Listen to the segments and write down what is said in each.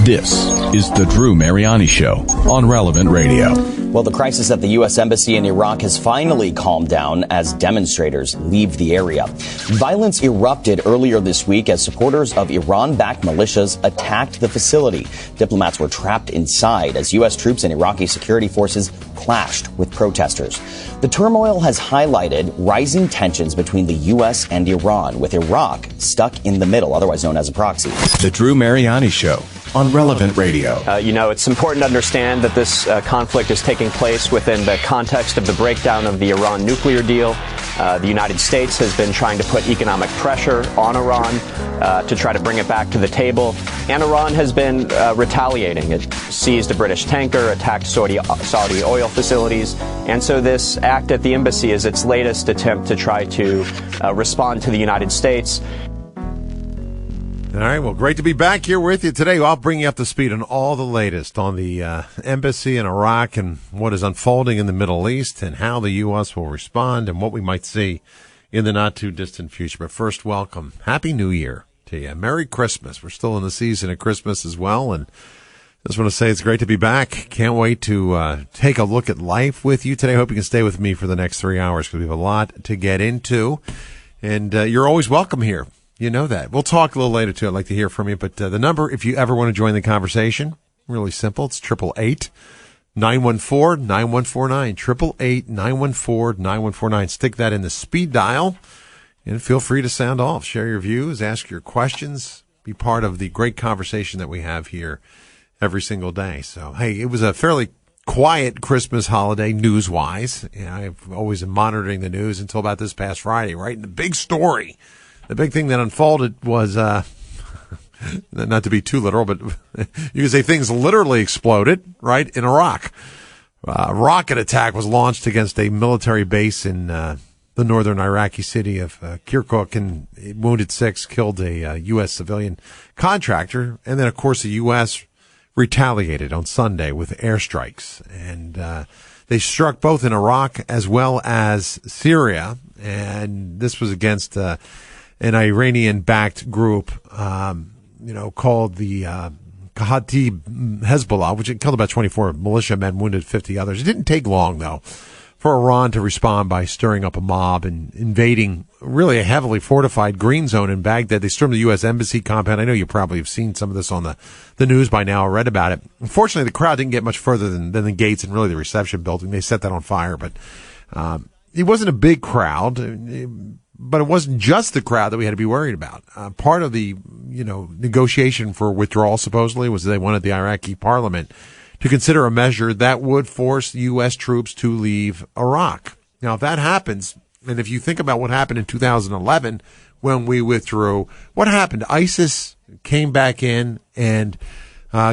This is the Drew Mariani Show on Relevant Radio. Well, the crisis at the U.S. Embassy in Iraq has finally calmed down as demonstrators leave the area. Violence erupted earlier this week as supporters of Iran-backed militias attacked the facility. Diplomats were trapped inside as U.S. troops and Iraqi security forces clashed with protesters. The turmoil has highlighted rising tensions between the U.S. and Iran, with Iraq stuck in the middle, otherwise known as a proxy. The Drew Mariani Show on Relevant Radio. It's important to understand that this conflict is taking place within the context of the breakdown of the Iran nuclear deal. The United States has been trying to put economic pressure on Iran to try to bring it back to the table. And Iran has been retaliating. It seized a British tanker, attacked Saudi oil facilities. And so this act at the embassy is its latest attempt to try to respond to the United States. All right, well, great to be back here with you today. I'll bring you up to speed on all the latest on the embassy in Iraq and what is unfolding in the Middle East and how the U.S. will respond and what we might see in the not-too-distant future. But first, welcome. Happy New Year to you. Merry Christmas. We're still in the season of Christmas as well, and just want to say it's great to be back. Can't wait to take a look at life with you today. Hope you can stay with me for the next 3 hours because we have a lot to get into, and you're always welcome here. You know that. We'll talk a little later, too. I'd like to hear from you. But the number, if you ever want to join the conversation, really simple. It's 888-914-9149. 888-914-9149. Stick that in the speed dial, and feel free to sound off. Share your views. Ask your questions. Be part of the great conversation that we have here every single day. So, hey, it was a fairly quiet Christmas holiday news-wise. I've always been monitoring the news until about this past Friday, right? And the big story. The big thing that unfolded was, not to be too literal, but you could say things literally exploded, right, in Iraq. A rocket attack was launched against a military base in the northern Iraqi city of Kirkuk, and it wounded 6, killed a U.S. civilian contractor. And then, of course, the U.S. retaliated on Sunday with airstrikes. And they struck both in Iraq as well as Syria. And this was against an Iranian-backed group, called the Khatib Hezbollah, which killed about 24 militiamen, wounded 50 others. It didn't take long, though, for Iran to respond by stirring up a mob and invading really a heavily fortified green zone in Baghdad. They stormed the U.S. Embassy compound. I know you probably have seen some of this on the news by now or read about it. Unfortunately, the crowd didn't get much further than the gates and really the reception building. They set that on fire, but it wasn't a big crowd. But it wasn't just the crowd that we had to be worried about. Part of the, negotiation for withdrawal supposedly was they wanted the Iraqi parliament to consider a measure that would force U.S. troops to leave Iraq. Now, if that happens, and if you think about what happened in 2011 when we withdrew, what happened? ISIS came back in and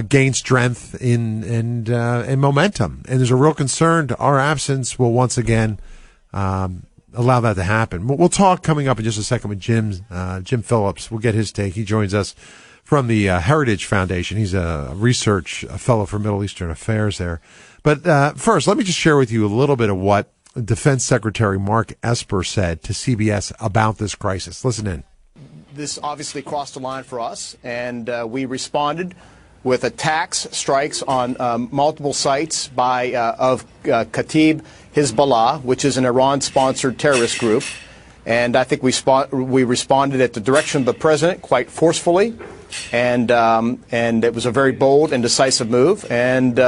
gained strength and momentum. And there's a real concern to our absence will once again allow that to happen. We'll talk coming up in just a second with Jim Phillips. We'll get his take. He joins us from the Heritage Foundation. He's a research fellow for Middle Eastern Affairs there. But first, let me just share with you a little bit of what Defense Secretary Mark Esper said to CBS about this crisis. Listen in. This obviously crossed a line for us, and we responded with attacks, strikes on multiple sites of Khatib Hezbollah, which is an Iran-sponsored terrorist group. And I think we responded at the direction of the president quite forcefully, and it was a very bold and decisive move, and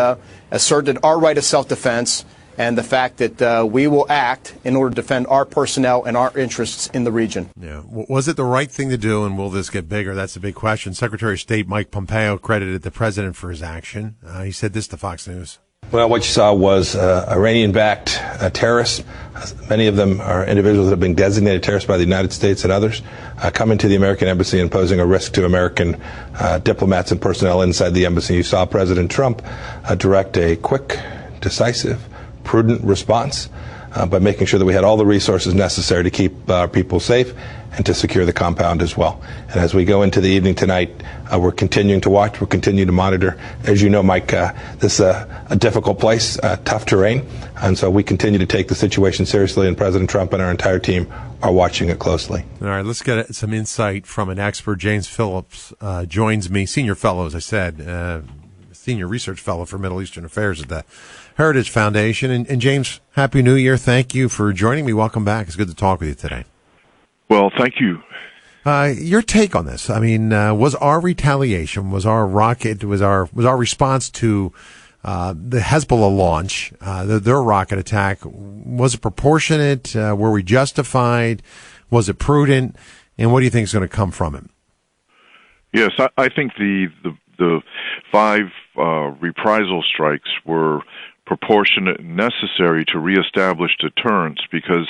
asserted our right of self-defense and the fact that we will act in order to defend our personnel and our interests in the region. Yeah. Was it the right thing to do, and will this get bigger? That's the big question. Secretary of State Mike Pompeo credited the president for his action. He said this to Fox News. Well, what you saw was Iranian-backed terrorists. Many of them are individuals that have been designated terrorists by the United States and others, coming to the American embassy and posing a risk to American diplomats and personnel inside the embassy. You saw President Trump direct a quick, decisive, prudent response by making sure that we had all the resources necessary to keep our people safe and to secure the compound as well. And as we go into the evening tonight, we're continuing to watch, we're continuing to monitor. As you know, Mike, this is a difficult place, tough terrain, and so we continue to take the situation seriously, and President Trump and our entire team are watching it closely. All right, let's get some insight from an expert. James Phillips joins me, senior fellow, as I said, senior research fellow for Middle Eastern Affairs at the Heritage Foundation. And James, Happy New Year. Thank you for joining me. Welcome back. It's good to talk with you today. Well, thank you. Your take on this? I mean, was our retaliation, was our response to the Hezbollah launch, their rocket attack, was it proportionate? Were we justified? Was it prudent? And what do you think is going to come from it? Yes, I think the 5 reprisal strikes were proportionate and necessary to reestablish deterrence, because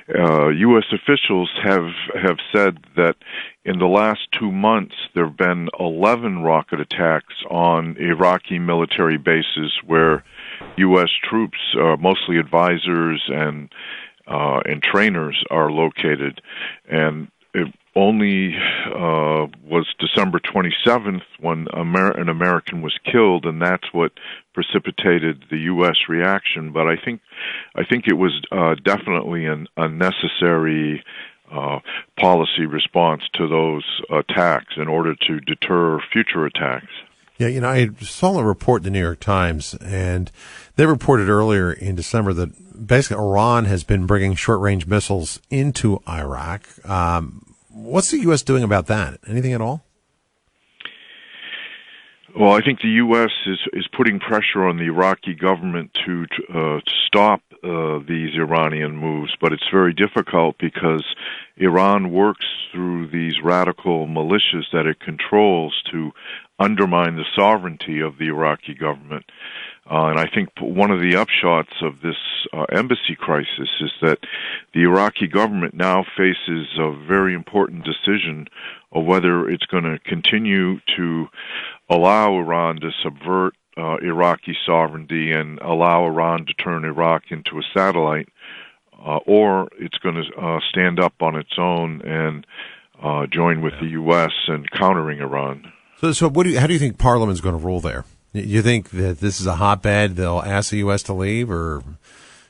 U.S. officials have said that in the last 2 months there have been 11 rocket attacks on Iraqi military bases where U.S. troops, mostly advisors and trainers, are located. And it only was December 27th when an American was killed, and that's what precipitated the U.S. reaction. But I think it was definitely an unnecessary policy response to those attacks in order to deter future attacks. Yeah, I saw a report in the New York Times, and they reported earlier in December that basically Iran has been bringing short-range missiles into Iraq. What's the U.S. doing about that? Anything at all? Well, I think the U.S. is putting pressure on the Iraqi government to stop these Iranian moves, but it's very difficult because Iran works through these radical militias that it controls to undermine the sovereignty of the Iraqi government. And I think one of the upshots of this embassy crisis is that the Iraqi government now faces a very important decision of whether it's going to continue to allow Iran to subvert Iraqi sovereignty and allow Iran to turn Iraq into a satellite, or it's going to stand up on its own and join with the U.S. in countering Iran. So how do you think Parliament's going to rule there? You think that this is a hotbed? They'll ask the U.S. to leave, or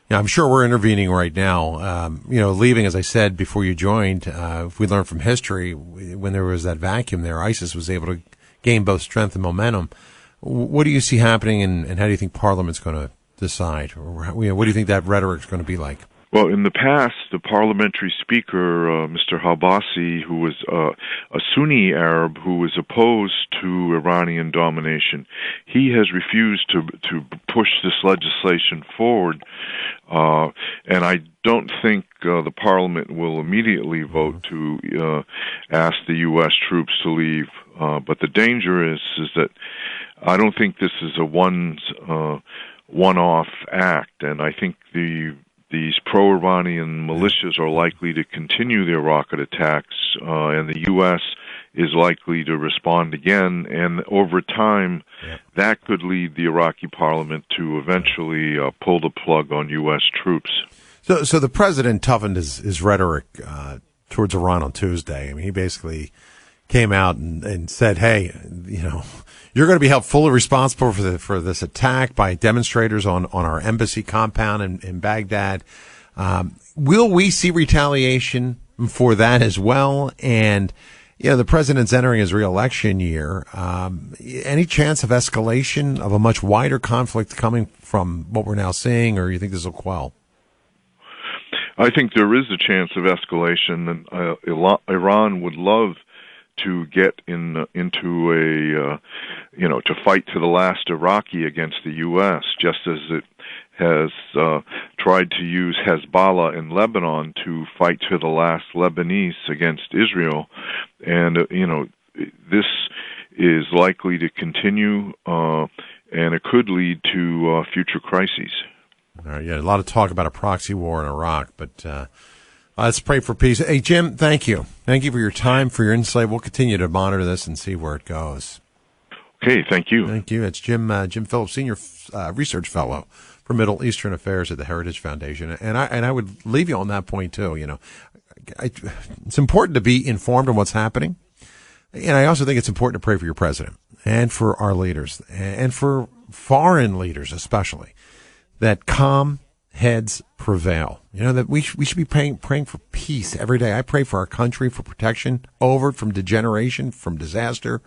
I'm sure we're intervening right now. Leaving, as I said before you joined, if we learn from history, when there was that vacuum there, ISIS was able to gain both strength and momentum. What do you see happening, and how do you think Parliament's going to decide? Or what do you think that rhetoric's going to be like? Well, in the past, the parliamentary speaker, Mr. Halbasi, who was a Sunni Arab who was opposed to Iranian domination, he has refused to push this legislation forward, and I don't think the Parliament will immediately vote to ask the U.S. troops to leave. But the danger is that I don't think this is a one-off act, and I think these pro-Iranian militias are likely to continue their rocket attacks, and the U.S. is likely to respond again. And over time, that could lead the Iraqi parliament to eventually pull the plug on U.S. troops. So the president toughened his rhetoric towards Iran on Tuesday. I mean, he basically came out and said, hey, you're going to be held fully responsible for this attack by demonstrators on our embassy compound in Baghdad. Will we see retaliation for that as well? And, the president's entering his re-election year. Any chance of escalation of a much wider conflict coming from what we're now seeing, or you think this will quell? I think there is a chance of escalation, and Iran would love to get into a to fight to the last Iraqi against the U.S., just as it has tried to use Hezbollah in Lebanon to fight to the last Lebanese against Israel. And this is likely to continue, and it could lead to future crises. All right, a lot of talk about a proxy war in Iraq, but let's pray for peace. Hey, Jim, thank you. Thank you for your time, for your insight. We'll continue to monitor this and see where it goes. Okay, thank you. Thank you. It's Jim Phillips, Senior Research Fellow for Middle Eastern Affairs at the Heritage Foundation. And I would leave you on that point, too. it's important to be informed on what's happening. And I also think it's important to pray for your president and for our leaders and for foreign leaders especially, that calm heads prevail. That we should be praying for peace every day. I pray for our country, for protection from degeneration, from disaster,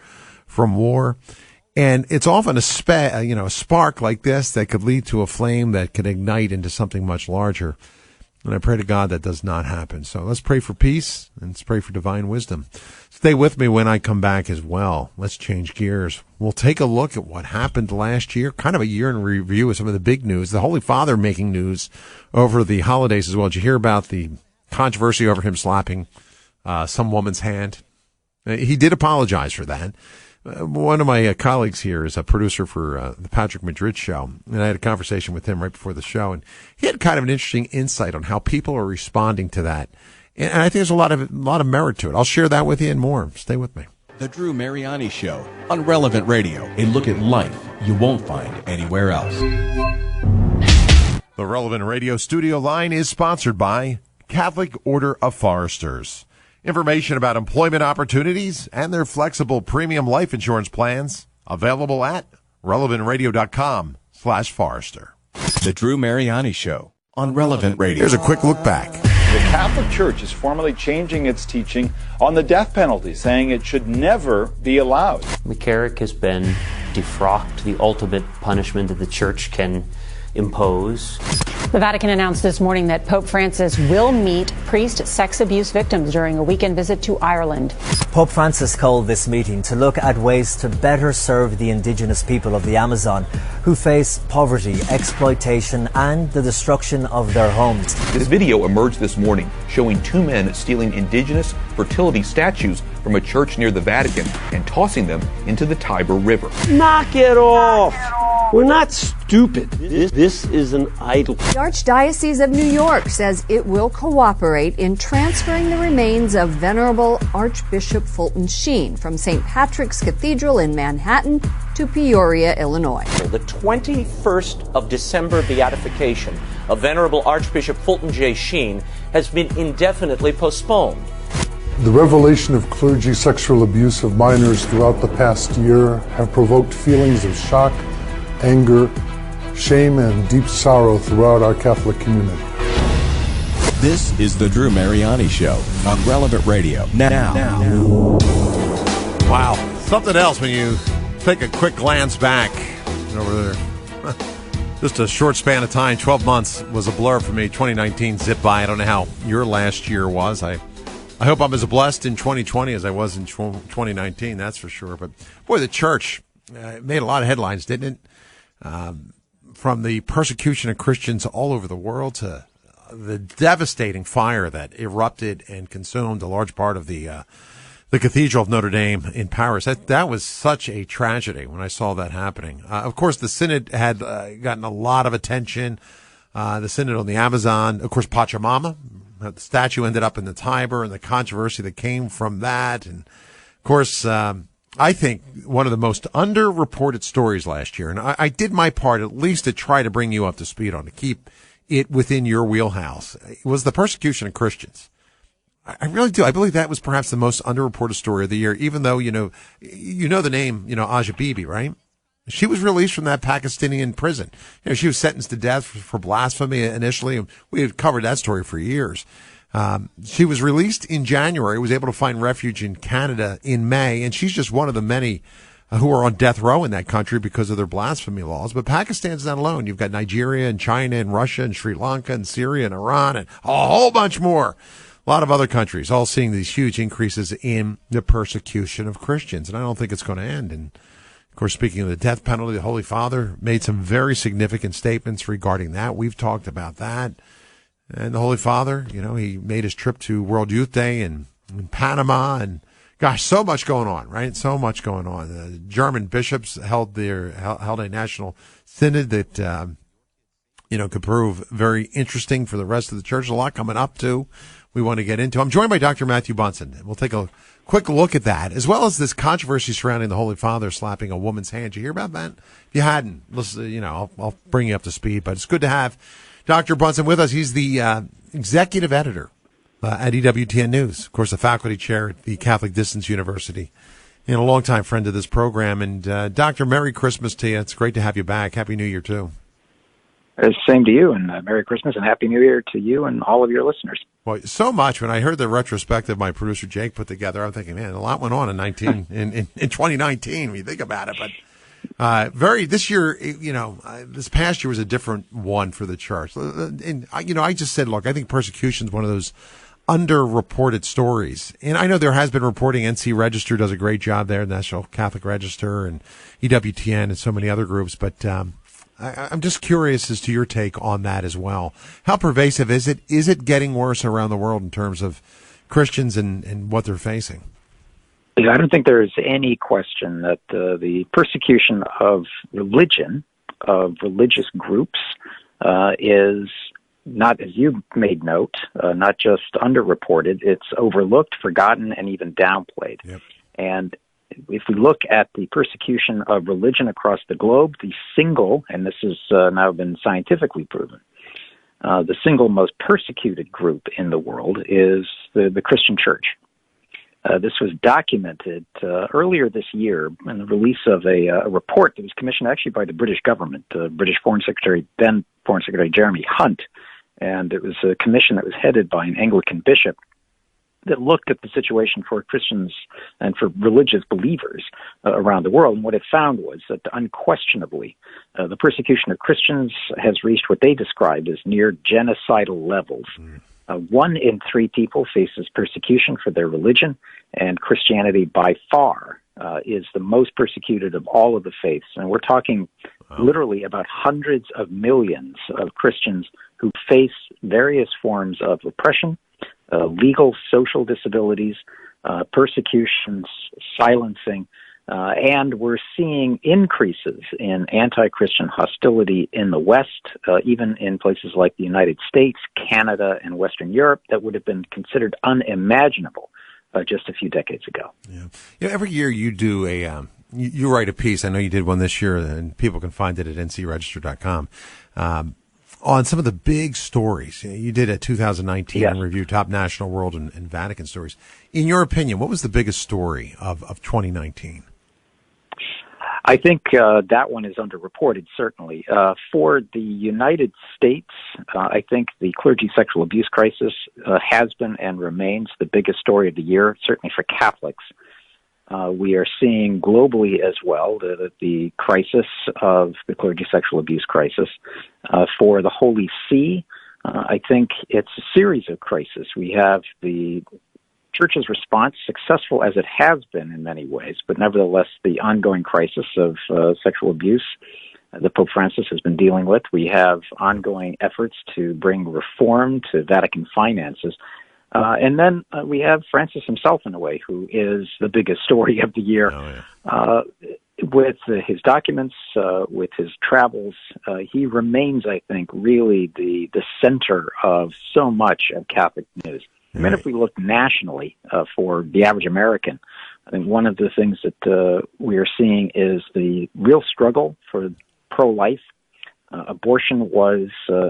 from war. And it's often a spark like this that could lead to a flame that could ignite into something much larger. And I pray to God that does not happen. So let's pray for peace and let's pray for divine wisdom. Stay with me when I come back as well. Let's change gears. We'll take a look at what happened last year, kind of a year in review of some of the big news. The Holy Father making news over the holidays as well. Did you hear about the controversy over him slapping some woman's hand? He did apologize for that. One of my colleagues here is a producer for the Patrick Madrid show, and I had a conversation with him right before the show, and he had kind of an interesting insight on how people are responding to that. And I think there's a lot of merit to it. I'll share that with you and more. Stay with me. The Drew Mariani Show on Relevant Radio. A look at life you won't find anywhere else. The Relevant Radio studio line is sponsored by Catholic Order of Foresters. Information about employment opportunities and their flexible premium life insurance plans available at relevantradio.com/Forester. The Drew Mariani Show on Relevant Radio. Here's a quick look back. The Catholic Church is formally changing its teaching on the death penalty, saying it should never be allowed. McCarrick has been defrocked, the ultimate punishment that the Church can impose. The Vatican announced this morning that Pope Francis will meet priest sex abuse victims during a weekend visit to Ireland. Pope Francis called this meeting to look at ways to better serve the indigenous people of the Amazon who face poverty, exploitation, and the destruction of their homes. This video emerged this morning showing two men stealing indigenous fertility statues from a church near the Vatican and tossing them into the Tiber River. Knock it off! We're not stupid. This is an idol. The Archdiocese of New York says it will cooperate in transferring the remains of Venerable Archbishop Fulton Sheen from St. Patrick's Cathedral in Manhattan to Peoria, Illinois. The 21st of December beatification of Venerable Archbishop Fulton J. Sheen has been indefinitely postponed. The revelation of clergy sexual abuse of minors throughout the past year have provoked feelings of shock, anger, shame, and deep sorrow throughout our Catholic community. This is the Drew Mariani Show on Relevant Radio. Now. Wow. Something else when you take a quick glance back over there. Just a short span of time, 12 months was a blur for me. 2019 zipped by. I don't know how your last year was. I hope I'm as blessed in 2020 as I was in 2019, that's for sure. But, boy, the church made a lot of headlines, didn't it? From the persecution of Christians all over the world to the devastating fire that erupted and consumed a large part of the Cathedral of Notre Dame in Paris. That was such a tragedy when I saw that happening. Of course, the Synod had gotten a lot of attention. The Synod on the Amazon, of course, Pachamama. The statue ended up in the Tiber and the controversy that came from that. And, of course, I think one of the most underreported stories last year, and I did my part at least to try to bring you up to speed on, to keep it within your wheelhouse, was the persecution of Christians. I really do. I believe that was perhaps the most underreported story of the year, even though, you know the name, Asia Bibi, right? She was released from that Pakistani prison. She was sentenced to death for blasphemy initially, and we had covered that story for years. She was released in January, was able to find refuge in Canada in May, and she's just one of the many who are on death row in that country because of their blasphemy laws. But Pakistan's not alone. You've got Nigeria and China and Russia and Sri Lanka and Syria and Iran and a whole bunch more. A lot of other countries all seeing these huge increases in the persecution of Christians, and I don't think it's going to end. And, of course, speaking of the death penalty, the Holy Father made some very significant statements regarding that. We've talked about that. And the Holy Father, he made his trip to World Youth Day in Panama, and gosh, so much going on, right? So much going on. The German bishops held a national synod that, could prove very interesting for the rest of the church. A lot coming up too. We want to get into. I'm joined by Dr. Matthew Bunsen. We'll take a quick look at that, as well as this controversy surrounding the Holy Father slapping a woman's hand. Did you hear about that? If you hadn't, I'll bring you up to speed. But it's good to have Dr. Bunsen with us. He's the executive editor at EWTN News. Of course, the faculty chair at the Catholic Distance University, and a longtime friend of this program. And Doctor, Merry Christmas to you. It's great to have you back. Happy New Year, too. Same to you, and Merry Christmas and Happy New Year to you and all of your listeners. Well, so much. When I heard the retrospective my producer Jake put together, I'm thinking, man, a lot went on in 2019 when you think about it. But this year, this past year was a different one for the church. And I just said, look, I think persecution is one of those underreported stories. And I know there has been reporting. NC Register does a great job there, National Catholic Register, and EWTN, and so many other groups. But I'm just curious as to your take on that as well. How pervasive is it? Is it getting worse around the world in terms of Christians and what they're facing? I don't think there's any question that the persecution of religion, of religious groups, is not, as you made note, not just underreported, it's overlooked, forgotten, and even downplayed. Yep. And if we look at the persecution of religion across the globe, the single, and this has now been scientifically proven, the single most persecuted group in the world is the Christian church. This was documented earlier this year in the release of a report that was commissioned actually by the British government, British Foreign Secretary Jeremy Hunt, and it was a commission that was headed by an Anglican bishop that looked at the situation for Christians and for religious believers around the world. And what it found was that unquestionably, the persecution of Christians has reached what they described as near genocidal levels. 1 in 3 people faces persecution for their religion, and Christianity by far is the most persecuted of all of the faiths. And we're talking literally about hundreds of millions of Christians who face various forms of oppression, legal, social disabilities, persecutions, silencing, and we're seeing increases in anti-Christian hostility in the West, even in places like the United States, Canada, and Western Europe that would have been considered unimaginable just a few decades ago. Yeah. Every year you do you write a piece. I know you did one this year, and people can find it at ncregister.com. On some of the big stories. You did a 2019 review, Top National, World, and Vatican Stories. In your opinion, what was the biggest story of 2019? I think that one is underreported, certainly. For the United States, I think the clergy sexual abuse crisis has been and remains the biggest story of the year, certainly for Catholics. We are seeing globally as well the crisis of the clergy sexual abuse crisis. For the Holy See, I think it's a series of crises. We have the Church's response, successful as it has been in many ways, but nevertheless the ongoing crisis of sexual abuse that Pope Francis has been dealing with. We have ongoing efforts to bring reform to Vatican finances. And then we have Francis himself, in a way, who is the biggest story of the year. With his documents, with his travels, he remains, I think, really the center of so much of Catholic news. I mean, if we look nationally for the average American, I think one of the things that we are seeing is the real struggle for pro-life. Abortion was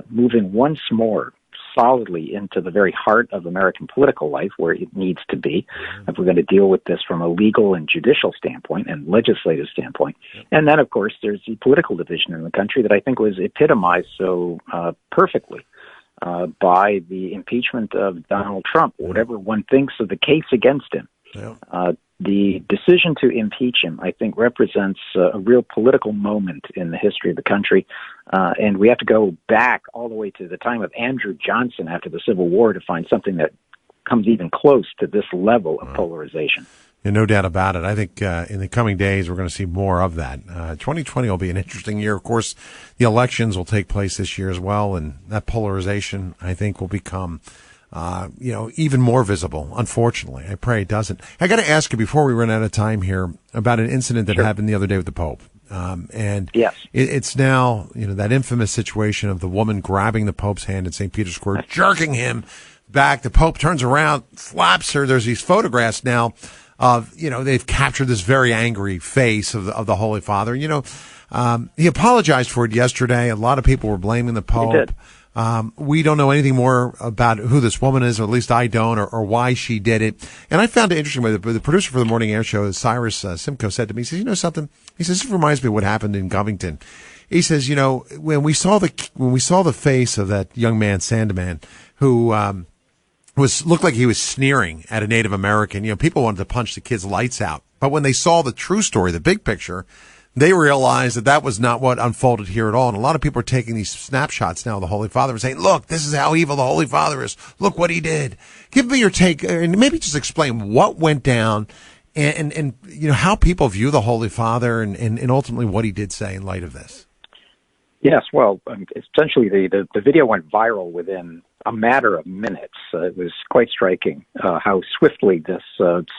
moving once more solidly into the very heart of American political life, where it needs to be, if we're going to deal with this from a legal and judicial standpoint and legislative standpoint. And then, of course, there's the political division in the country that I think was epitomized so perfectly by the impeachment of Donald Trump, whatever one thinks of the case against him. The decision to impeach him, I think, represents a real political moment in the history of the country. And we have to go back all the way to the time of Andrew Johnson after the Civil War to find something that comes even close to this level of polarization. Yeah, no doubt about it. I think in the coming days, we're going to see more of that. 2020 will be an interesting year. Of course, the elections will take place this year as well, and that polarization, I think, will become even more visible, unfortunately. I pray it doesn't. I got to ask you before we run out of time here about an incident that happened the other day with the Pope. It's now, that infamous situation of the woman grabbing the Pope's hand in St. Peter's Square, jerking him back. The Pope turns around, slaps her. There's these photographs now of, they've captured this very angry face of the Holy Father. He apologized for it yesterday. A lot of people were blaming the Pope. He did. We don't know anything more about who this woman is, or at least I don't, or why she did it. And I found it interesting. The producer for the Morning Air Show, Cyrus Simcoe, said to me, he says, you know something? He says, this reminds me of what happened in Covington. He says, you know, when we saw the face of that young man, Sandeman, who looked like he was sneering at a Native American, you know, people wanted to punch the kid's lights out. But when they saw the true story, the big picture, they realized that was not what unfolded here at all. And a lot of people are taking these snapshots now of the Holy Father and saying, look, this is how evil the Holy Father is. Look what he did. Give me your take, and maybe just explain what went down and you know, how people view the Holy Father and ultimately what he did say in light of this. Yes, well, essentially the video went viral within a matter of minutes. It was quite striking how swiftly this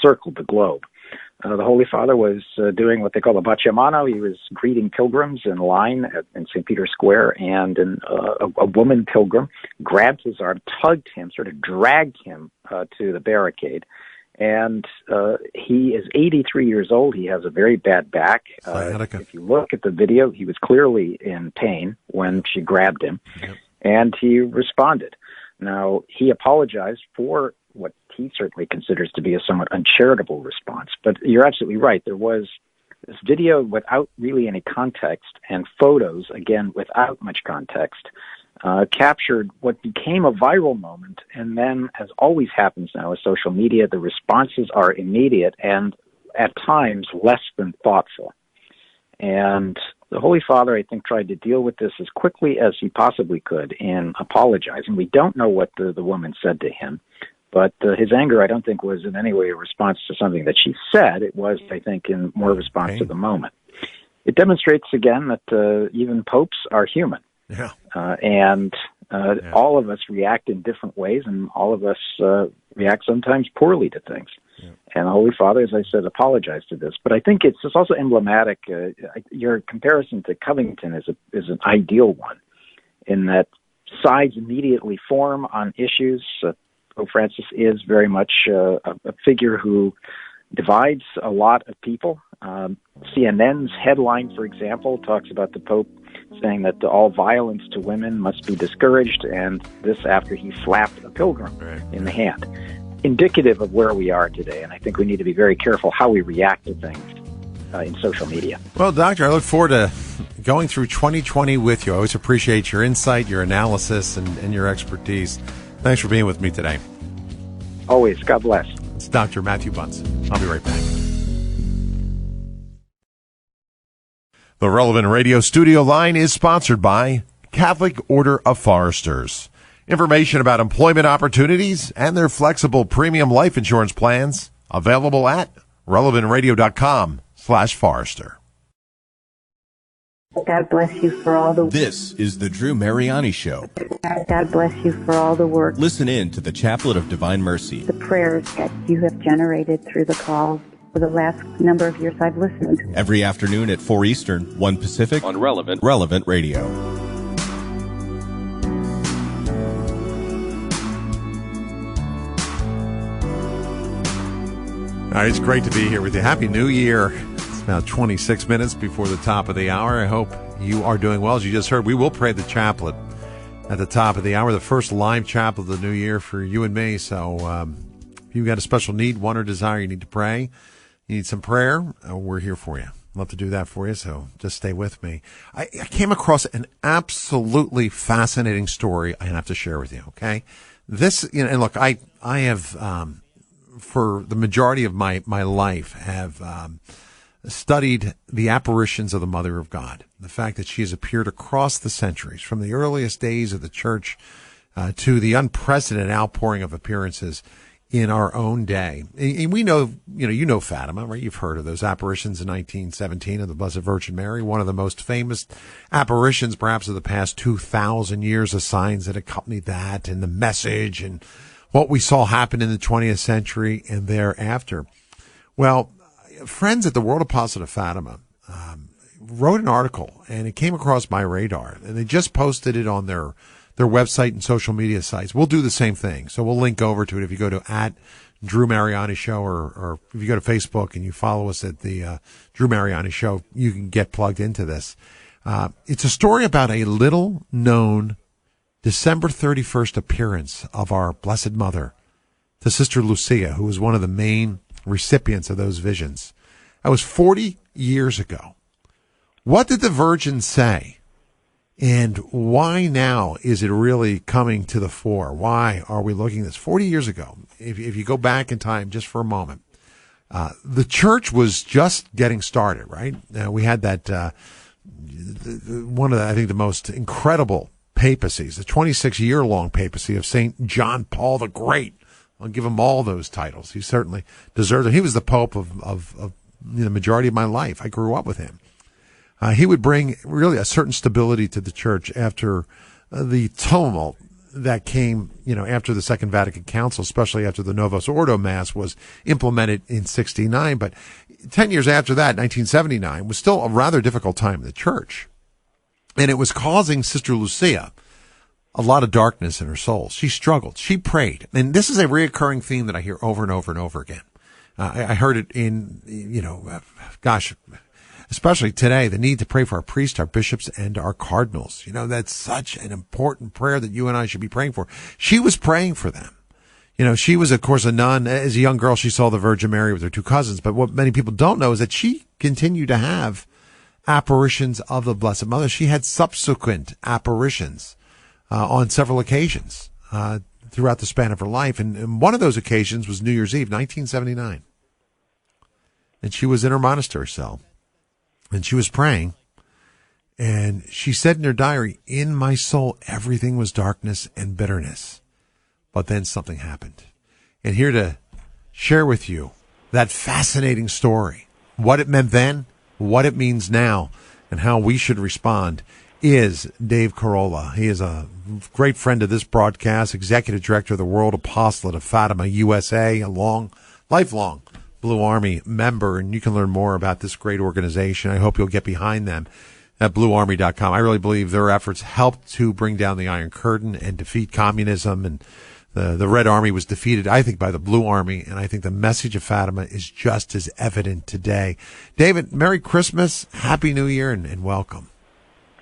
circled the globe. The Holy Father was doing what they call a baciamano. He was greeting pilgrims in line in St. Peter's Square, and a woman pilgrim grabbed his arm, tugged him, sort of dragged him to the barricade. And he is 83 years old. He has a very bad back. If you look at the video, he was clearly in pain when she grabbed him, and he responded. Now, he apologized for what he certainly considers to be a somewhat uncharitable response. But you're absolutely right. There was this video without really any context, and photos, again, without much context, captured what became a viral moment. And then, as always happens now with social media, the responses are immediate and at times less than thoughtful. And the Holy Father, I think, tried to deal with this as quickly as he possibly could in apologizing. We don't know what the woman said to him, but his anger, I don't think, was in any way a response to something that she said. It was, I think, in more response to the moment. It demonstrates, again, that even popes are human. Yeah. All of us react in different ways, and all of us react sometimes poorly to things. Yeah. And the Holy Father, as I said, apologized to this. But I think it's also emblematic. Your comparison to Covington is an ideal one, in that sides immediately form on issues. Pope Francis is very much a figure who divides a lot of people. CNN's headline, for example, talks about the Pope saying that all violence to women must be discouraged, and this after he slapped a pilgrim in the hand. Indicative of where we are today, and I think we need to be very careful how we react to things in social media. Well, Doctor, I look forward to going through 2020 with you. I always appreciate your insight, your analysis, and your expertise. Thanks for being with me today. Always. God bless. It's Dr. Matthew Bunsen. I'll be right back. The Relevant Radio studio line is sponsored by Catholic Order of Foresters. Information about employment opportunities and their flexible premium life insurance plans available at relevantradio.com/Forester. God bless you for all the work. This is the Drew Mariani Show. God bless you for all the work. Listen in to the Chaplet of Divine Mercy. The prayers that you have generated through the calls for the last number of years I've listened. Every afternoon at 4 Eastern, 1 Pacific on Relevant Radio. All right, it's great to be here with you. Happy New Year. It's about 26 minutes before the top of the hour. I hope you are doing well. As you just heard, we will pray the chaplet at the top of the hour, the first live chaplet of the new year for you and me. So if you've got a special need, want or desire, you need to pray, you need some prayer, we're here for you. Love to do that for you, so just stay with me. I came across an absolutely fascinating story I have to share with you, okay? This, and look, I have... for the majority of my life, have studied the apparitions of the Mother of God. The fact that she has appeared across the centuries, from the earliest days of the Church to the unprecedented outpouring of appearances in our own day. And we know, you know Fatima, right? You've heard of those apparitions in 1917 of the Blessed Virgin Mary, one of the most famous apparitions perhaps of the past 2,000 years, the signs that accompanied that and the message and what we saw happen in the 20th century and thereafter. Well, friends at the World Apostolate of Fatima wrote an article, and it came across my radar, and they just posted it on their website and social media sites. We'll do the same thing, so we'll link over to it. If you go to @Drew Mariani Show, or if you go to Facebook and you follow us at the Drew Mariani Show, you can get plugged into this. It's a story about a little-known December 31st appearance of our Blessed Mother to Sister Lucia, who was one of the main recipients of those visions. That was 40 years ago. What did the Virgin say? And why now is it really coming to the fore? Why are we looking at this? 40 years ago, if you go back in time just for a moment, the church was just getting started, right? We had that, one of the, I think the most incredible papacies, the 26-year-long papacy of St. John Paul the Great. I'll give him all those titles. He certainly deserves it. He was the Pope of the majority of my life. I grew up with him. He would bring really a certain stability to the church after the tumult that came, after the Second Vatican Council, especially after the Novus Ordo Mass was implemented in 1969. But 10 years after that, 1979, was still a rather difficult time in the church. And it was causing Sister Lucia a lot of darkness in her soul. She struggled. She prayed. And this is a reoccurring theme that I hear over and over and over again. I heard it in, especially today, the need to pray for our priests, our bishops, and our cardinals. That's such an important prayer that you and I should be praying for. She was praying for them. She was, of course, a nun. As a young girl, she saw the Virgin Mary with her two cousins. But what many people don't know is that she continued to have apparitions of the Blessed Mother. She had subsequent apparitions on several occasions throughout the span of her life. And one of those occasions was New Year's Eve, 1979. And she was in her monastery cell. And she was praying, and she said in her diary, "In my soul, everything was darkness and bitterness." But then something happened. And here to share with you that fascinating story, what it meant then, what it means now, and how we should respond, is Dave Carollo. He is a great friend of this broadcast, executive director of the World Apostolate of Fatima, USA, a lifelong Blue Army member, and you can learn more about this great organization. I hope you'll get behind them at bluearmy.com. I really believe their efforts helped to bring down the Iron Curtain and defeat communism, and the Red Army was defeated, I think, by the Blue Army, and I think the message of Fatima is just as evident today. David, Merry Christmas, Happy New Year, and welcome.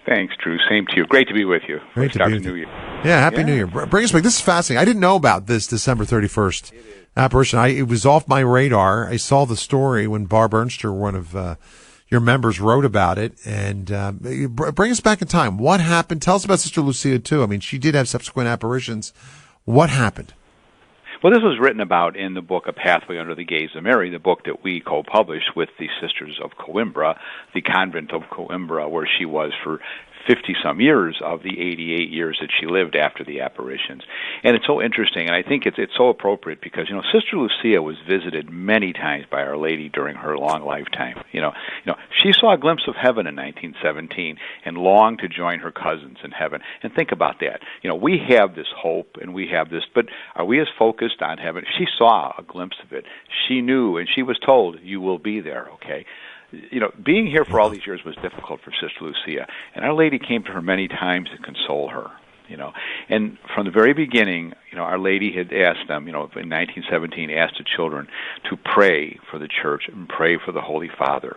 Thanks, Drew. Same to you. Great to be with you. Great to be with you. New Year. Yeah, Happy New Year. Bring us back. This is fascinating. I didn't know about this December 31st apparition. It was off my radar. I saw the story when Barb Ernster, one of your members, wrote about it. And bring us back in time. What happened? Tell us about Sister Lucia, too. I mean, she did have subsequent apparitions. What happened? Well, this was written about in the book A Pathway Under the Gaze of Mary, the book that we co-published with the Sisters of Coimbra, the convent of Coimbra, where she was for 50-some years of the 88 years that she lived after the apparitions. And it's so interesting, and I think it's so appropriate because, Sister Lucia was visited many times by Our Lady during her long lifetime. She saw a glimpse of heaven in 1917 and longed to join her cousins in heaven. And think about that. We have this hope and we have this, but are we as focused on heaven? She saw a glimpse of it. She knew, and she was told, you will be there, okay? Being here for all these years was difficult for Sister Lucia, and Our Lady came to her many times to console her, And from the very beginning, Our Lady had asked them, in 1917, asked the children to pray for the church and pray for the Holy Father.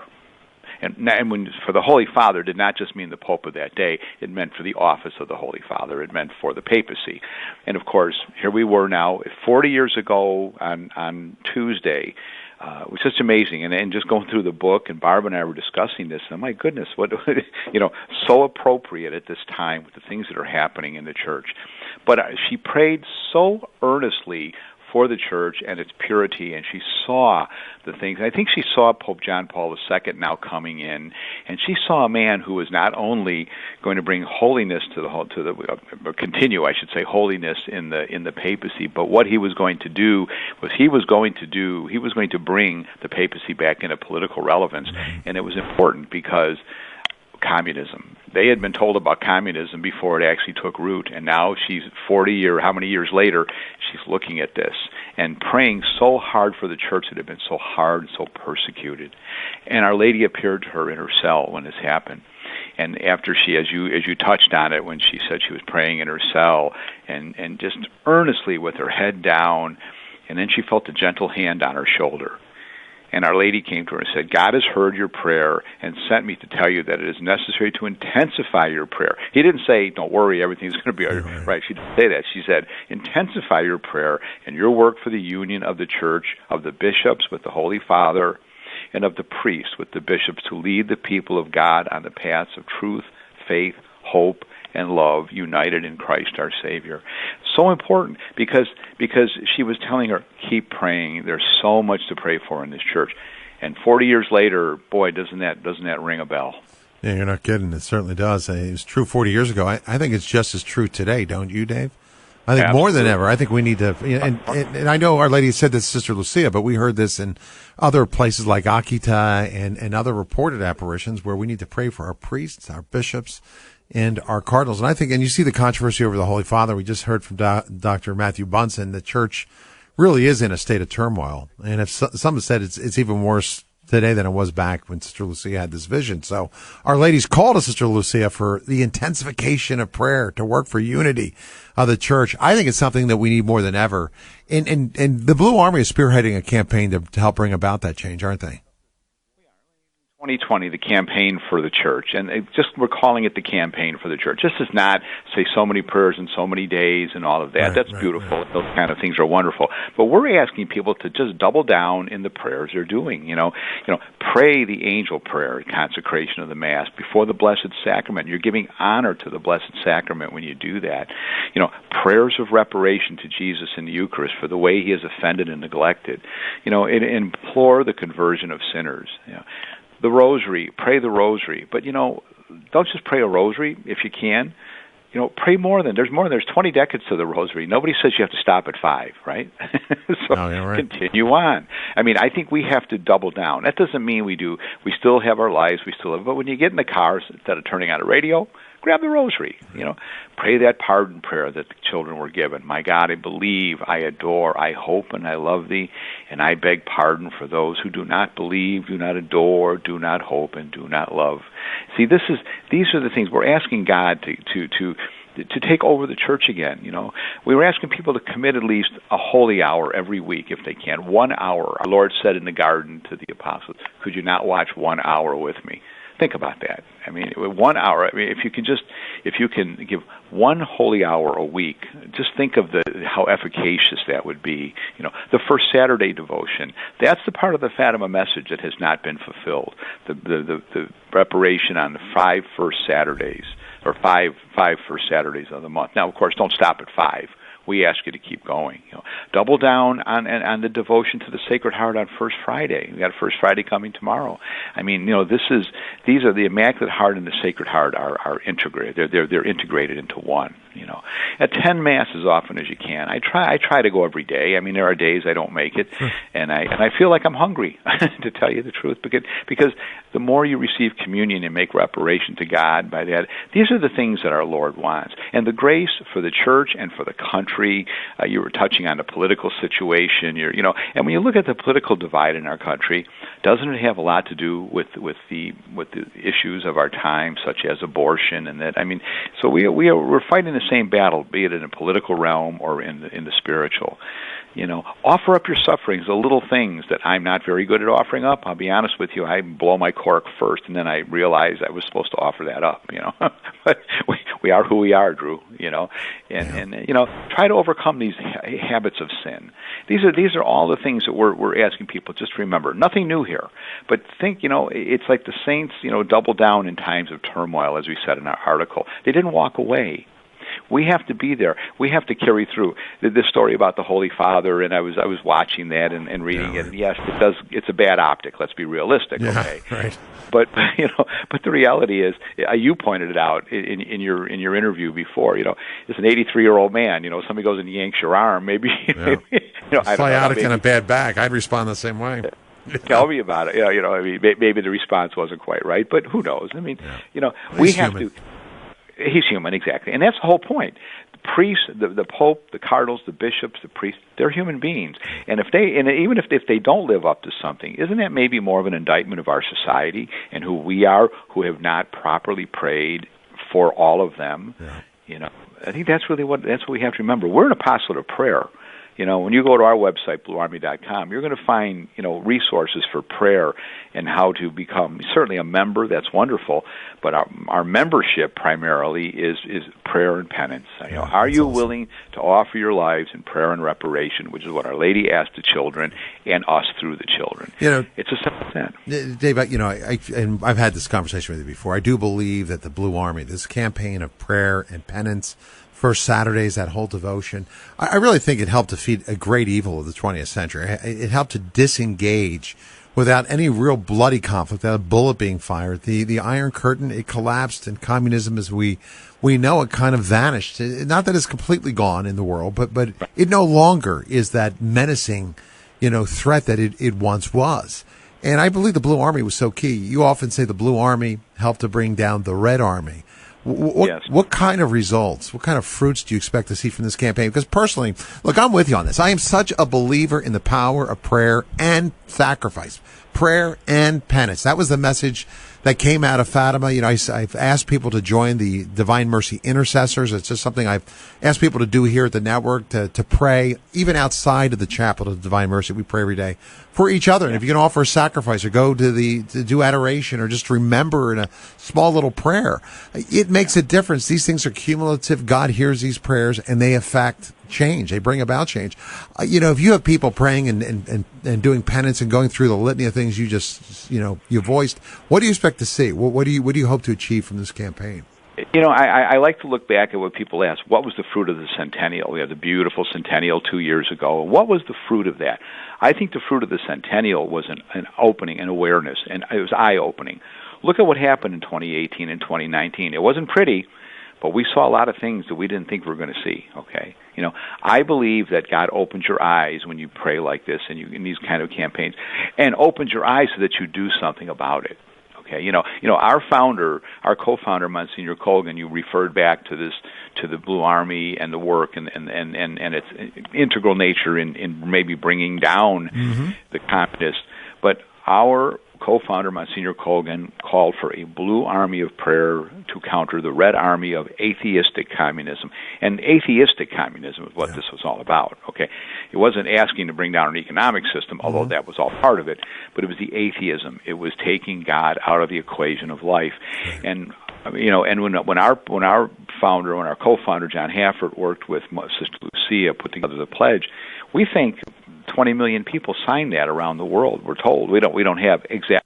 And when for the Holy Father did not just mean the Pope of that day, it meant for the office of the Holy Father. It meant for the papacy. And of course, here we were now, 40 years ago on Tuesday. It was just amazing, and just going through the book, and Barb and I were discussing this, and my goodness, what so appropriate at this time with the things that are happening in the church. But she prayed so earnestly for the church and its purity, and she saw the things. I think she saw Pope John Paul II now coming in, and she saw a man who was not only going to bring holiness continue, I should say, holiness in the papacy, but what he was going to do was he was going to bring the papacy back into political relevance, and it was important because communism. They had been told about communism before it actually took root, and now she's 40 or how many years later, she's looking at this and praying so hard for the church that had been so hard and so persecuted. And Our Lady appeared to her in her cell when this happened. And after she, as you touched on it, when she said she was praying in her cell and just earnestly with her head down, and then she felt a gentle hand on her shoulder. And Our Lady came to her and said, God has heard your prayer and sent me to tell you that it is necessary to intensify your prayer. He didn't say, don't worry, everything's going to be right. She didn't say that. She said, intensify your prayer and your work for the union of the church, of the bishops with the Holy Father, and of the priests with the bishops to lead the people of God on the paths of truth, faith, hope, and love, united in Christ our Savior. So important because she was telling her, keep praying. There's so much to pray for in this church. And 40 years later, boy, doesn't that ring a bell? Yeah, you're not kidding. It certainly does. It was true 40 years ago. I think it's just as true today, don't you, Dave? I think Absolutely. More than ever. I think we need to, and I know Our Lady said this, Sister Lucia, but we heard this in other places like Akita and other reported apparitions where we need to pray for our priests, our bishops, and our cardinals. And I think, and you see the controversy over the Holy Father. We just heard from Dr. Matthew Bunsen. The church really is in a state of turmoil. And if some have said it's even worse today than it was back when Sister Lucia had this vision. So Our Lady's call to Sister Lucia for the intensification of prayer to work for unity of the church. I think it's something that we need more than ever. And the Blue Army is spearheading a campaign to help bring about that change, aren't they? 2020, the campaign for the church, and we're calling it the campaign for the church. This is not, say, so many prayers in so many days and all of that. That's beautiful. Those kind of things are wonderful. But we're asking people to just double down in the prayers they're doing. Pray the angel prayer, consecration of the Mass, before the Blessed Sacrament. You're giving honor to the Blessed Sacrament when you do that. Prayers of reparation to Jesus in the Eucharist for the way he has offended and neglected. And implore the conversion of sinners. The rosary, pray the rosary. But, don't just pray a rosary if you can. Pray more than, there's 20 decades to the rosary. Nobody says you have to stop at 5, right? So continue on. I think we have to double down. That doesn't mean we still have our lives, but when you get in the cars, instead of turning on a radio, grab the rosary. Pray that pardon prayer that the children were given. My God, I believe, I adore, I hope, and I love thee, and I beg pardon for those who do not believe, do not adore, do not hope, and do not love. See, these are the things we're asking God to take over the church again. We were asking people to commit at least a holy hour every week if they can. 1 hour. Our Lord said in the garden to the apostles, could you not watch 1 hour with me? Think about that. 1 hour. If you can give one holy hour a week, just think of how efficacious that would be. The first Saturday devotion. That's the part of the Fatima message that has not been fulfilled. The reparation on the 5 first Saturdays, or five first Saturdays of the month. Now, of course, don't stop at 5. We ask you to keep going. Double down on the devotion to the Sacred Heart on First Friday. We got First Friday coming tomorrow. These are the Immaculate Heart and the Sacred Heart are integrated. They're integrated into one. Attend Mass as often as you can. I try to go every day. There are days I don't make it, and I feel like I'm hungry to tell you the truth, because the more you receive communion and make reparation to God by that, these are the things that our Lord wants, and the grace for the church and for the country. You were touching on the political situation. And when you look at the political divide in our country, doesn't it have a lot to do with the issues of our time, such as abortion and that? So we're fighting the same battle, be it in a political realm or in the spiritual. Offer up your sufferings, the little things that I'm not very good at offering up. I'll be honest with you, I blow my cork first, and then I realize I was supposed to offer that up. But we are who we are, Drew. And try to overcome these habits of sin. These are all the things that we're asking people just to remember. Nothing new here, but think. It's like the saints. Double down in times of turmoil, as we said in our article. They didn't walk away. We have to be there. We have to carry through. This story about the Holy Father, and I was watching that and reading it. And yes, it does. It's a bad optic. Let's be realistic. Yeah, okay, right. But but the reality is, you pointed it out in your interview before. It's an 83-year-old man. Somebody goes and yanks your arm. Maybe sciatic and a bad back. I'd respond the same way. Tell me about it. Maybe the response wasn't quite right, but who knows? We have to. He's human, exactly. And that's the whole point. The priests, the Pope, the cardinals, the bishops, the priests, they're human beings. And even if they don't live up to something, isn't that maybe more of an indictment of our society and who we are, who have not properly prayed for all of them? Yeah. I think that's really what we have to remember. We're an apostolate of prayer. When you go to our website, bluearmy.com, you're going to find, resources for prayer and how to become certainly a member. That's wonderful. But our membership primarily is prayer and penance. Are you willing to offer your lives in prayer and reparation, which is what Our Lady asked the children and us through the children? It's a simple thing. Dave, and I've had this conversation with you before. I do believe that the Blue Army, this campaign of prayer and penance, First Saturdays, that whole devotion, I really think it helped defeat a great evil of the 20th century. It helped to disengage without any real bloody conflict, without a bullet being fired. The Iron Curtain, it collapsed, and communism as we know it kind of vanished. Not that it's completely gone in the world, but it no longer is that menacing, threat that it once was. And I believe the Blue Army was so key. You often say the Blue Army helped to bring down the Red Army. What kind of results, what kind of fruits do you expect to see from this campaign? Because personally, look, I'm with you on this. I am such a believer in the power of prayer and sacrifice, prayer and penance. That was the message that came out of Fatima. I've asked people to join the Divine Mercy Intercessors. It's just something I've asked people to do here at the network, to pray, even outside of the Chaplet of Divine Mercy. We pray every day for each other. And if you can offer a sacrifice or go to do adoration or just remember in a small little prayer, it makes a difference. These things are cumulative. God hears these prayers and they affect change. They bring about change. If you have people praying and doing penance and going through the litany of things you just, you voiced, what do you expect to see? What do you hope to achieve from this campaign? I like to look back at what people ask. What was the fruit of the Centennial? We had the beautiful Centennial 2 years ago. And what was the fruit of that? I think the fruit of the Centennial was an opening, an awareness, and it was eye-opening. Look at what happened in 2018 and 2019. It wasn't pretty, but we saw a lot of things that we didn't think we were going to see, okay? I believe that God opens your eyes when you pray like this and in these kind of campaigns, and opens your eyes so that you do something about it. Okay, our founder, our co-founder, Monsignor Colgan, you referred back to the Blue Army and the work and its integral nature in maybe bringing down the communists. But our co-founder, Monsignor Colgan, called for a blue army of prayer to counter the red army of atheistic communism. And atheistic communism is what this was all about, okay? It wasn't asking to bring down an economic system, although that was all part of it, but it was the atheism. It was taking God out of the equation of life. And and when our founder, when our co-founder, John Hafford, worked with Sister Lucia, put together the pledge, we think 20 million people signed that around the world. We're told we don't have exact.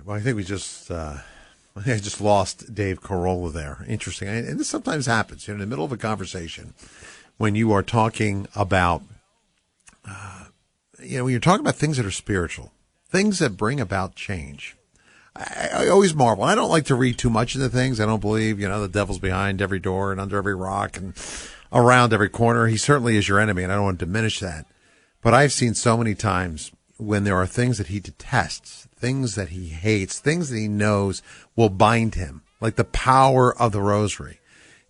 Well, I think I just lost Dave Carollo there. Interesting, and this sometimes happens in the middle of a conversation when you are talking about, when you're talking about things that are spiritual, things that bring about change. I always marvel. I don't like to read too much into things. I don't believe, the devil's behind every door and under every rock and around every corner. He certainly is your enemy, and I don't want to diminish that. But I've seen so many times when there are things that he detests, things that he hates, things that he knows will bind him, like the power of the rosary,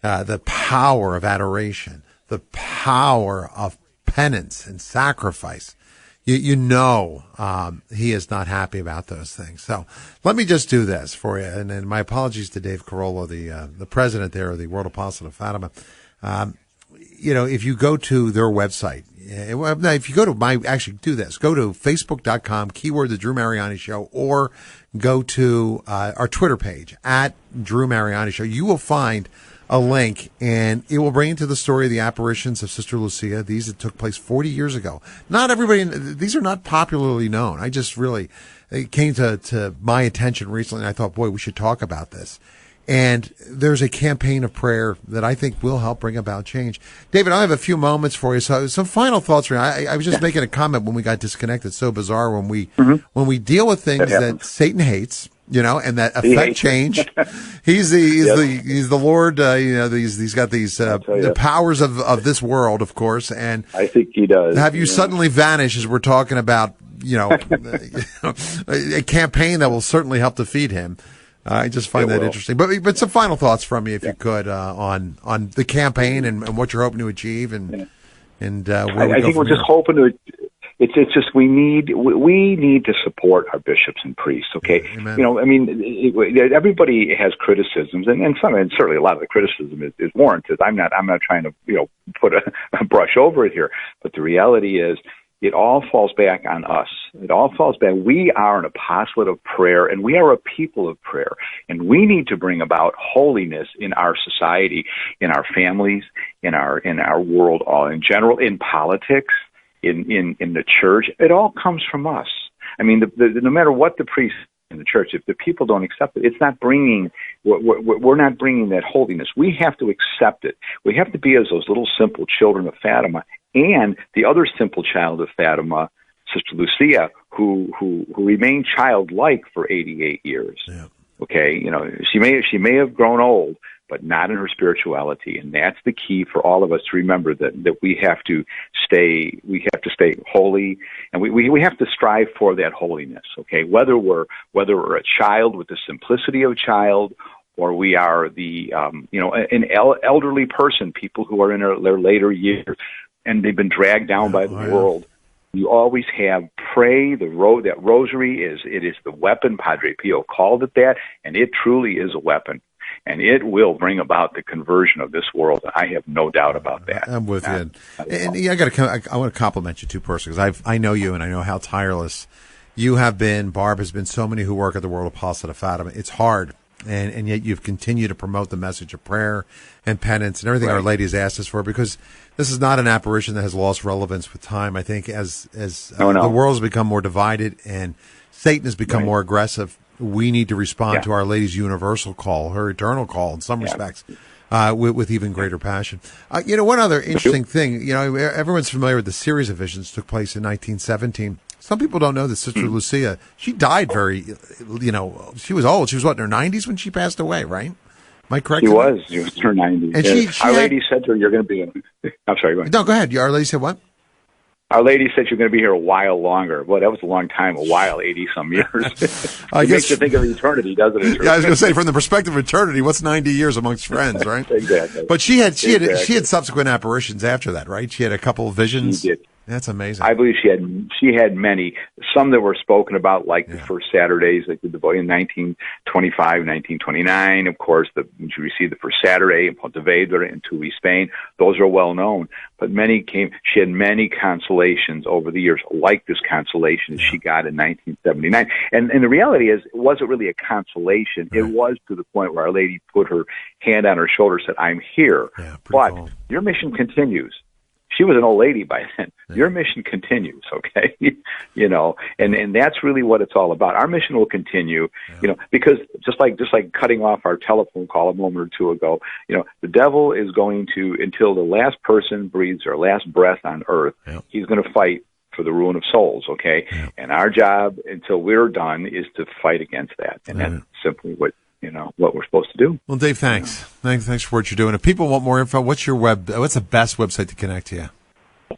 the power of adoration, the power of penance and sacrifice. He is not happy about those things. So let me just do this for you. And my apologies to Dave Carollo, the president there of the World Apostolate of Fatima. If you go to their website, if you go to go to facebook.com, keyword the Drew Mariani Show, or go to our Twitter page at Drew Mariani Show, you will find a link, and it will bring you to the story of the apparitions of Sister Lucia. These that took place 40 years ago. Not everybody, these are not popularly known. I just really, it came to my attention recently, and I thought, boy, we should talk about this. And there's a campaign of prayer that I think will help bring about change. David, I have a few moments for you. So some final thoughts for you. I was just making a comment when we got disconnected. It's so bizarre when we deal with things that Satan hates, and that affect change. He's the Lord, he's got these, the powers of this world, of course. And I think he does. Have you suddenly vanish as we're talking about, a campaign that will certainly help defeat him. I just find that interesting. But some final thoughts from you, if you could, on the campaign and what you're hoping to achieve, and where we I go think we're from just here. hoping to. it's just we need to support our bishops and priests. Okay, Amen. You know, I mean, everybody has criticisms, and certainly a lot of the criticism is warranted. I'm not trying to put a brush over it here, but the reality is, it all falls back on us. It all falls back. We are an apostolate of prayer, and we are a people of prayer. And we need to bring about holiness in our society, in our families, in our world, all in general, in politics, in the church. It all comes from us. I mean, no matter what the priest in the church, if the people don't accept it, it's not bringing. We're not bringing that holiness. We have to accept it. We have to be as those little simple children of Fatima. And the other simple child of Fatima, Sister Lucia, who remained childlike for 88 years. Yeah. Okay, she may have grown old, but not in her spirituality, and that's the key for all of us to remember that we have to stay holy, and we have to strive for that holiness. Okay, whether we're a child with the simplicity of a child, or we are an elderly person, people who are in their later years, and they've been dragged down by the world. You always have pray. That rosary is the weapon. Padre Pio called it that, and it truly is a weapon, and it will bring about the conversion of this world. I have no doubt about that. I'm with you. And I want to compliment you too personally, because I know you, and I know how tireless you have been. Barb has been. So many who work at the World Apostolate of Fatima. It's hard. And yet you've continued to promote the message of prayer and penance and everything Our Lady has asked us for, because this is not an apparition that has lost relevance with time. I think as the world has become more divided and Satan has become more aggressive, we need to respond to Our Lady's universal call, her eternal call in some respects, with even greater passion. One other interesting thing, everyone's familiar with the series of visions that took place in 1917. Some people don't know that Sister Lucia, she died she was old. She was, in her 90s when she passed away, right? Am I correct? She was in her 90s. And Our Lady said to her, you're going to be I'm sorry, go ahead. No, go ahead. Our Lady said what? Our Lady said you're going to be here a while longer. Well, that was a long time, a while, 80-some years. It makes you think of eternity, doesn't it? Yeah, I was going to say, from the perspective of eternity, what's 90 years amongst friends, right? Exactly. But she had subsequent apparitions after that, right? She had a couple of visions. She did. That's amazing. I believe she had many. Some that were spoken about, like the first Saturdays, like the in 1925, 1929. Of course, when she received the first Saturday in Pontevedra in Tui, Spain. Those are well known. But she had many consolations over the years, like this consolation she got in 1979. And the reality is, it wasn't really a consolation. Right. It was to the point where Our Lady put her hand on her shoulder and said, I'm here. Yeah, but cool. Your mission continues. She was an old lady by then. Yeah. Your mission continues, okay? And that's really what it's all about. Our mission will continue, because just like cutting off our telephone call a moment or two ago, the devil is going to, until the last person breathes their last breath on earth, he's going to fight for the ruin of souls, okay? Yeah. And our job, until we're done, is to fight against that. And that's simply what we're supposed to do. Well, Dave, thanks. Thanks for what you're doing. If people want more info, what's the best website to connect to you?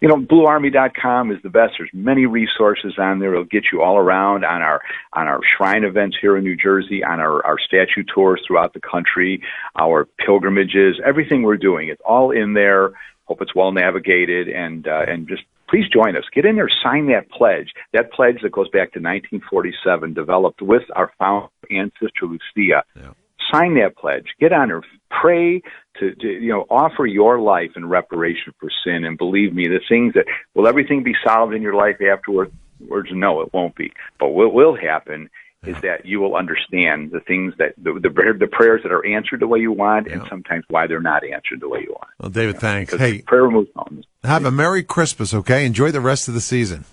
BlueArmy.com is the best. There's many resources on there. It'll get you all around on our shrine events here in New Jersey, on our statue tours throughout the country, our pilgrimages, everything we're doing. It's all in there. Hope it's well navigated, and just please join us. Get in there, sign that pledge. That pledge that goes back to 1947, developed with our founder and Sister Lucia. Yeah. Sign that pledge. Get on there. Pray to offer your life in reparation for sin. And believe me, the things will everything be solved in your life afterwards? No, it won't be. But what will happen is that you will understand the things that the prayers that are answered the way you want, and sometimes why they're not answered the way you want. Well, David, thanks. Hey, prayer removes mountains. Have a Merry Christmas, okay? Enjoy the rest of the season.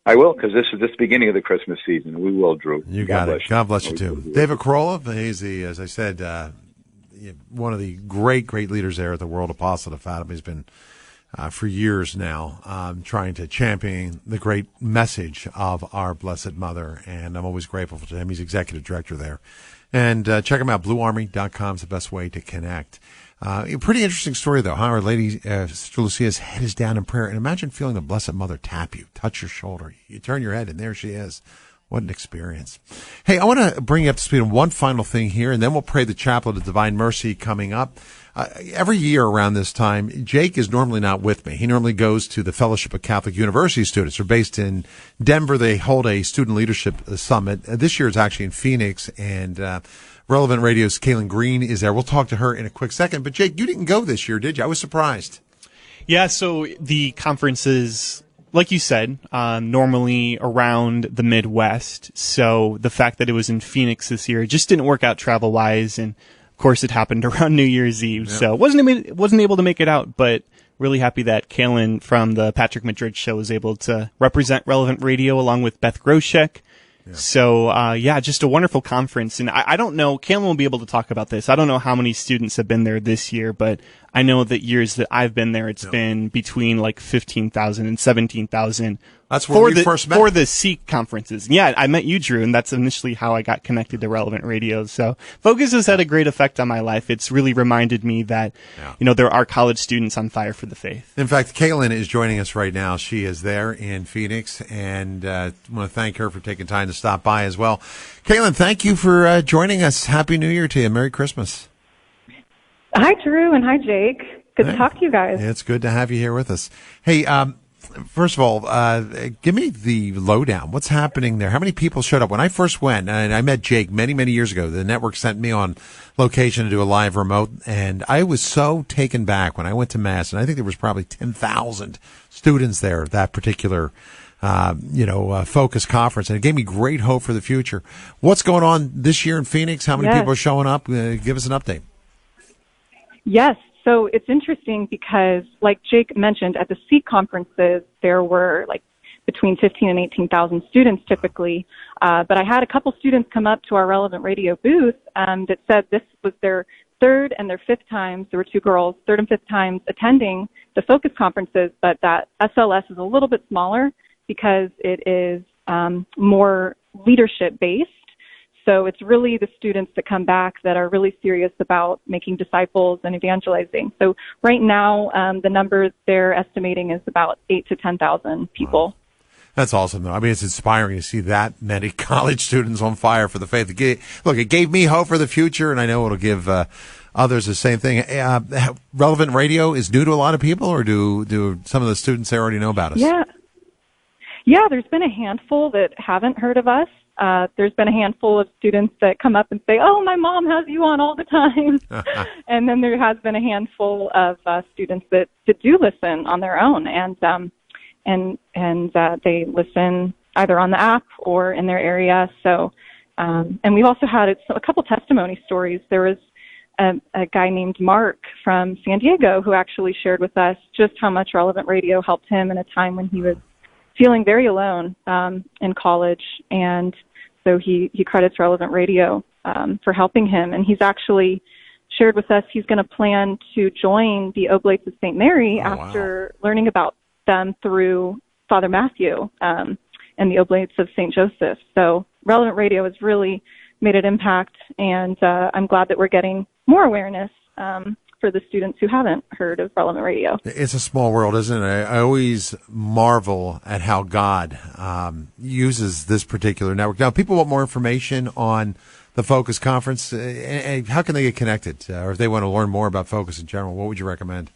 I will, because this is the beginning of the Christmas season. We will, Drew. You got it. God bless you, too. David Carollo, he's as I said, one of the great leaders there at the World Apostolate of Fatima. He's been for years now, trying to champion the great message of our Blessed Mother, and I'm always grateful to him. He's executive director there. And check him out. BlueArmy.com is the best way to connect. A pretty interesting story, though, how Our Lady, Sister Lucia's head is down in prayer. And imagine feeling the Blessed Mother tap you, touch your shoulder. You turn your head, and there she is. What an experience. Hey, I want to bring you up to speed on one final thing here, and then we'll pray the Chaplet of Divine Mercy coming up. Every year around this time, Jake is normally not with me. He normally goes to the Fellowship of Catholic University Students. They're based in Denver. They hold a student leadership summit. This year it's actually in Phoenix, and Relevant Radio's Kaylin Green is there. We'll talk to her in a quick second. But Jake, you didn't go this year, did you? I was surprised. Yeah, so the conferences, like you said, normally around the Midwest. So the fact that it was in Phoenix this year just didn't work out travel-wise, and of course it happened around New Year's Eve. Yep. So wasn't able to make it out, but really happy that Kaylin from the Patrick Madrid show was able to represent Relevant Radio along with Beth Groshek. Yeah. So, just a wonderful conference. And I don't know, Kaylin will be able to talk about this. I don't know how many students have been there this year, but I know that years that I've been there, it's been between like 15,000 and 17,000. That's where we first met. For the Seek conferences. Yeah, I met you, Drew, and that's initially how I got connected to Relevant Radio. So Focus has had a great effect on my life. It's really reminded me that, there are college students on fire for the faith. In fact, Kaylin is joining us right now. She is there in Phoenix, and I want to thank her for taking time to stop by as well. Kaylin, thank you for joining us. Happy New Year to you. Merry Christmas. Hi, Drew, and hi, Jake. Good to talk to you guys. It's good to have you here with us. Hey, first of all, give me the lowdown. What's happening there? How many people showed up? When I first went, and I met Jake many, many years ago, the network sent me on location to do a live remote, and I was so taken back when I went to Mass, and I think there was probably 10,000 students there at that particular Focus conference, and it gave me great hope for the future. What's going on this year in Phoenix? How many people are showing up? Give us an update. Yes. So it's interesting because, like Jake mentioned, at the Seek conferences, there were like between 15 and 18,000 students typically. But I had a couple students come up to our Relevant Radio booth that said this was their third and their fifth times. There were two girls, third and fifth times attending the Focus conferences, but that SLS is a little bit smaller because it is more leadership based. So it's really the students that come back that are really serious about making disciples and evangelizing. So right now, the number they're estimating is about 8,000 to 10,000 people. Wow. That's awesome, though. I mean, it's inspiring to see that many college students on fire for the faith. It gave me hope for the future, and I know it'll give others the same thing. Relevant Radio is new to a lot of people, or do some of the students there already know about us? Yeah, there's been a handful that haven't heard of us. There's been a handful of students that come up and say, "Oh, my mom has you on all the time." And then there has been a handful of students that do listen on their own, and they listen either on the app or in their area. So, and we've also had a couple testimony stories. There was a guy named Mark from San Diego who actually shared with us just how much Relevant Radio helped him in a time when he was feeling very alone in college, and so he credits Relevant Radio for helping him. And he's actually shared with us he's going to plan to join the Oblates of St. Mary after learning about them through Father Matthew and the Oblates of St. Joseph. So Relevant Radio has really made an impact, and I'm glad that we're getting more awareness for the students who haven't heard of Relevant Radio. It's a small world, isn't it? I always marvel at how God uses this particular network. Now, if people want more information on the Focus Conference, how can they get connected? Or if they want to learn more about Focus in general, what would you recommend?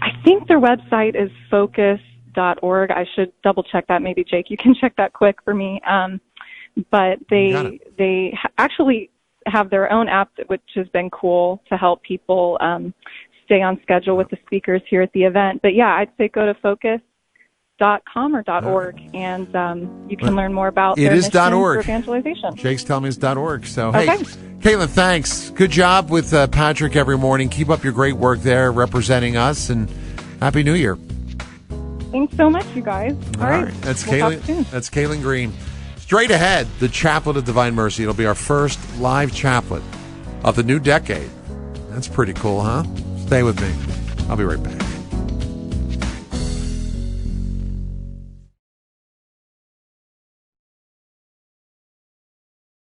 I think their website is focus.org. I should double check that. Maybe, Jake, you can check that quick for me. But they actually have their own app, which has been cool to help people stay on schedule with the speakers here at the event. But yeah, I'd say go to focus.com or .org, and you can learn more about their mission for evangelization. Jake's telling me it's .org. So, hey, Caitlin, thanks. Good job with Patrick every morning. Keep up your great work there representing us, and Happy New Year. Thanks so much, you guys. All right. That's Kaylin. That's Kaylin Green. Straight ahead, the Chaplet of Divine Mercy. It'll be our first live chaplet of the new decade. That's pretty cool, huh? Stay with me. I'll be right back.